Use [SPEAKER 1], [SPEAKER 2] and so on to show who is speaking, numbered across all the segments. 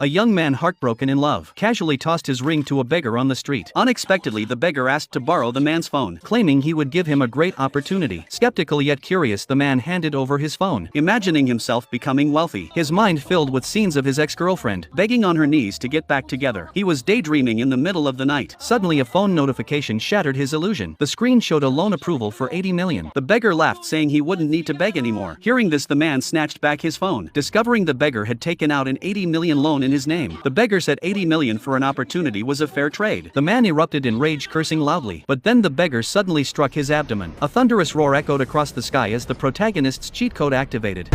[SPEAKER 1] A young man heartbroken in love casually tossed his ring to a beggar on the street. Unexpectedly, the beggar asked to borrow the man's phone, claiming he would give him a great opportunity. Skeptical yet curious, the man handed over his phone, imagining himself becoming wealthy. His mind filled with scenes of his ex-girlfriend begging on her knees to get back together. He was daydreaming in the middle of the night. Suddenly, a phone notification shattered his illusion. The screen showed a loan approval for 80 million. The beggar laughed, saying he wouldn't need to beg anymore. Hearing this, the man snatched back his phone, discovering the beggar had taken out an 80 million loan in his name. The beggar said 80 million for an opportunity was a fair trade. The man erupted in rage, cursing loudly, but then the beggar suddenly struck his abdomen. A thunderous roar echoed across the sky as the protagonist's cheat code activated.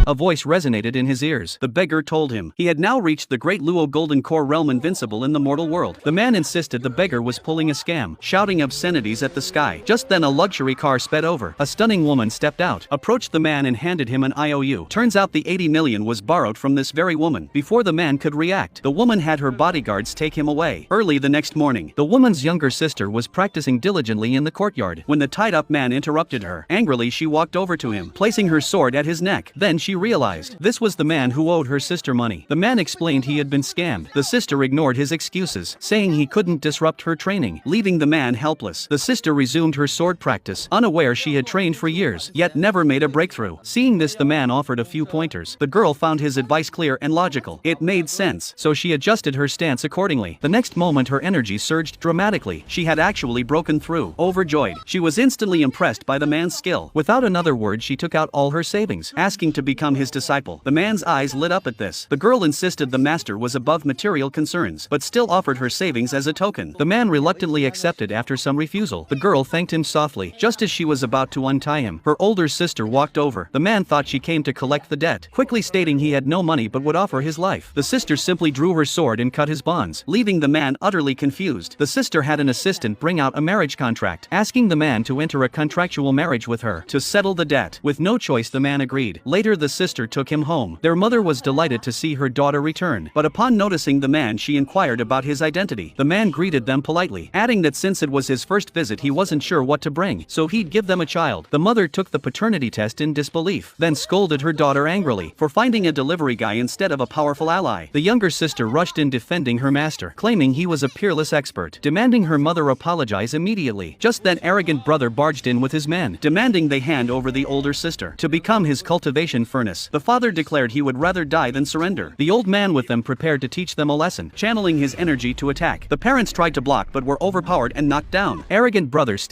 [SPEAKER 1] A voice resonated in his ears. The beggar told him he had now reached the great Luo Golden Core realm, invincible in the mortal world. The man insisted the beggar was pulling a scam, shouting obscenities at the sky. Just then a luxury car sped over. A stunning woman stepped out, approached the man and handed him an IOU. Turns out the 80 million was borrowed from this very woman. Before the man could react, the woman had her bodyguards take him away. Early the next morning, the woman's younger sister was practicing diligently in the courtyard when the tied-up man interrupted her. Angrily, she walked over to him, placing her sword at his neck. Then she realized this was the man who owed her sister money. The man explained he had been scammed. The sister ignored his excuses, saying he couldn't disrupt her training, leaving the man helpless. The sister resumed her sword practice, unaware she had trained for years, yet never made a breakthrough. Seeing this, the man offered a few pointers. The girl found his advice clear and logical. It made sense, so she adjusted her stance accordingly. The next moment, her energy surged dramatically. She had actually broken through. Overjoyed, she was instantly impressed by the man's skill. Without another word, she took out all her savings, asking to become his disciple. The man's eyes lit up at this. The girl insisted the master was above material concerns, but still offered her savings as a token. The man reluctantly accepted after some refusal. The girl thanked him softly. Just as she was about to untie him, her older sister walked over. The man thought she came to collect the debt, quickly stating he had no money but would offer his life. The sister simply drew her sword and cut his bonds, leaving the man utterly confused. The sister had an assistant bring out a marriage contract, asking the man to enter a contractual marriage with her to settle the debt. With no choice, the man agreed. Later, the sister took him home. Their mother was delighted to see her daughter return, but upon noticing the man, she inquired about his identity. The man greeted them politely, adding that since it was his first visit, he wasn't sure what to bring, so he'd give them a child. The mother took the paternity test in disbelief, then scolded her daughter angrily for finding a delivery guy instead of a powerful ally. The younger sister rushed in, defending her master, claiming he was a peerless expert, demanding her mother apologize immediately. Just then, arrogant brother barged in with his men, demanding they hand over the older sister to become his cultivation furnace. The father declared he would rather die than surrender. The old man with them prepared to teach them a lesson, channeling his energy to attack. The parents tried to block but were overpowered and knocked down. Arrogant brother